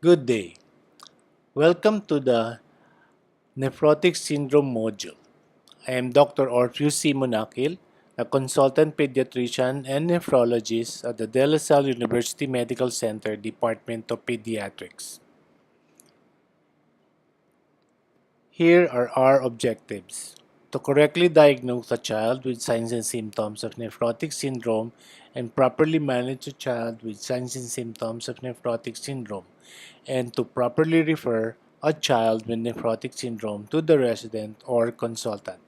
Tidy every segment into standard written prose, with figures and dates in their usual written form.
Good day. Welcome to the Nephrotic Syndrome module. I am Dr. Orpheus C. Monakil, a consultant pediatrician and nephrologist at the De La Salle University Medical Center Department of Pediatrics. Here are our objectives. To correctly diagnose a child with signs and symptoms of nephrotic syndrome and properly manage a child with signs and symptoms of nephrotic syndrome, and to properly refer a child with nephrotic syndrome to the resident or consultant.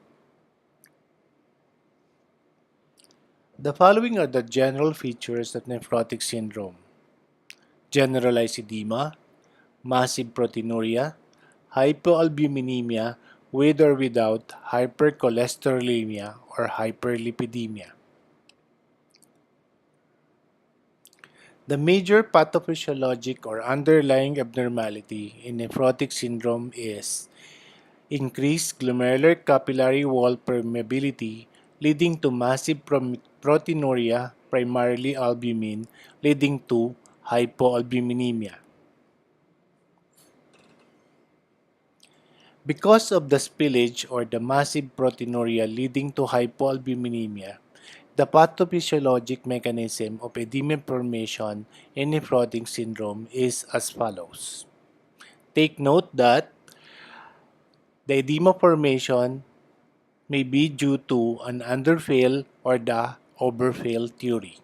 The following are the general features of nephrotic syndrome: generalized edema, massive proteinuria, hypoalbuminemia with or without hypercholesterolemia or hyperlipidemia. The major pathophysiologic or underlying abnormality in nephrotic syndrome is increased glomerular capillary wall permeability leading to massive proteinuria, primarily albumin, leading to hypoalbuminemia. Because of the spillage or the massive proteinuria leading to hypoalbuminemia, the pathophysiologic mechanism of edema formation in nephrotic syndrome is as follows. Take note that the edema formation may be due to an underfill or the overfill theory.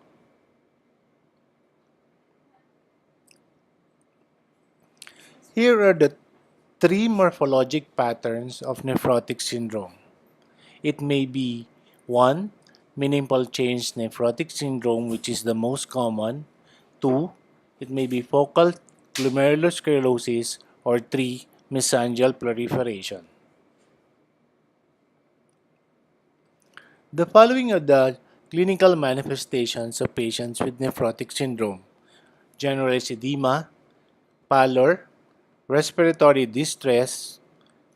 Here are the three morphologic patterns of nephrotic syndrome. It may be 1. Minimal change nephrotic syndrome, which is the most common. 2. It may be focal glomerulosclerosis. Or 3. Mesangial proliferation. The following are the clinical manifestations of patients with nephrotic syndrome: generalized edema, pallor, respiratory distress,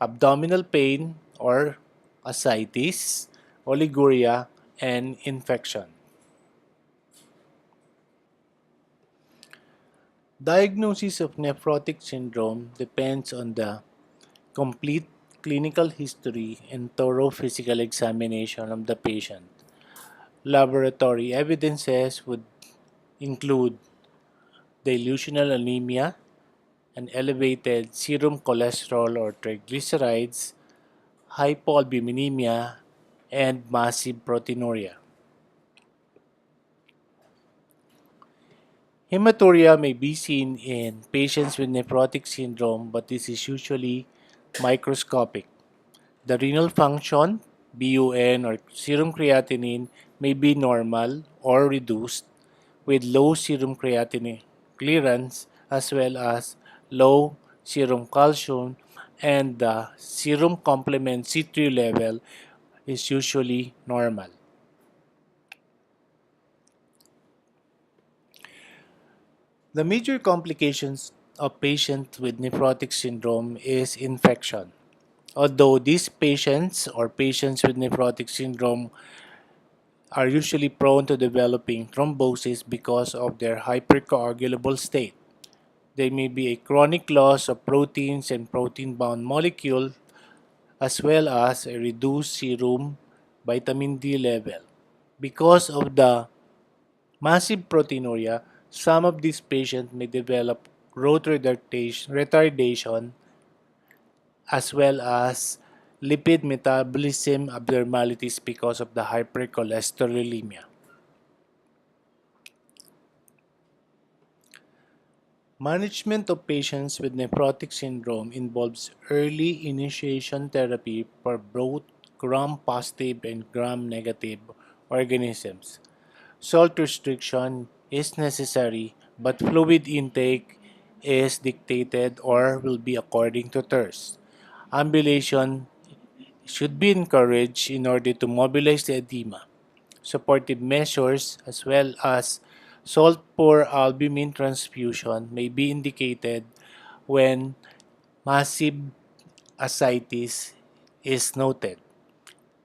abdominal pain or ascites, oliguria, and infection. Diagnosis of nephrotic syndrome depends on the complete clinical history and thorough physical examination of the patient. Laboratory evidences would include dilutional anemia, an elevated serum cholesterol or triglycerides, hypoalbuminemia, and massive proteinuria. Hematuria may be seen in patients with nephrotic syndrome, but this is usually microscopic. The renal function, BUN or serum creatinine, may be normal or reduced with low serum creatinine clearance as well as low serum calcium, and the serum complement C3 level is usually normal. The major complications of patients with nephrotic syndrome is infection. Although these patients or patients with nephrotic syndrome are usually prone to developing thrombosis because of their hypercoagulable state. There may be a chronic loss of proteins and protein-bound molecules as well as a reduced serum vitamin D level. Because of the massive proteinuria, some of these patients may develop growth retardation as well as lipid metabolism abnormalities because of the hypercholesterolemia. Management of patients with nephrotic syndrome involves early initiation therapy for both gram-positive and gram-negative organisms. Salt restriction is necessary, but fluid intake is dictated or will be according to thirst. Ambulation should be encouraged in order to mobilize the edema. Supportive measures as well as salt poor albumin transfusion may be indicated when massive ascites is noted.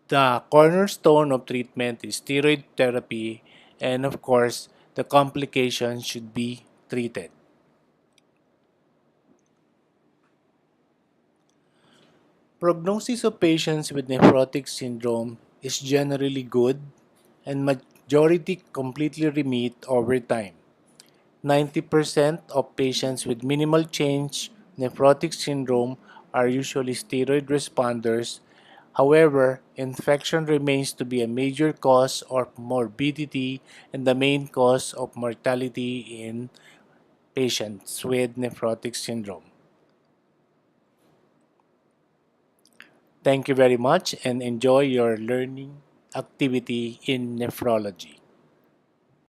The cornerstone of treatment is steroid therapy, and of course, the complications should be treated. Prognosis of patients with nephrotic syndrome is generally good and majority completely remit over time. 90% of patients with minimal change nephrotic syndrome are usually steroid responders. However, infection remains to be a major cause of morbidity and the main cause of mortality in patients with nephrotic syndrome. Thank you very much and enjoy your learning activity in nephrology.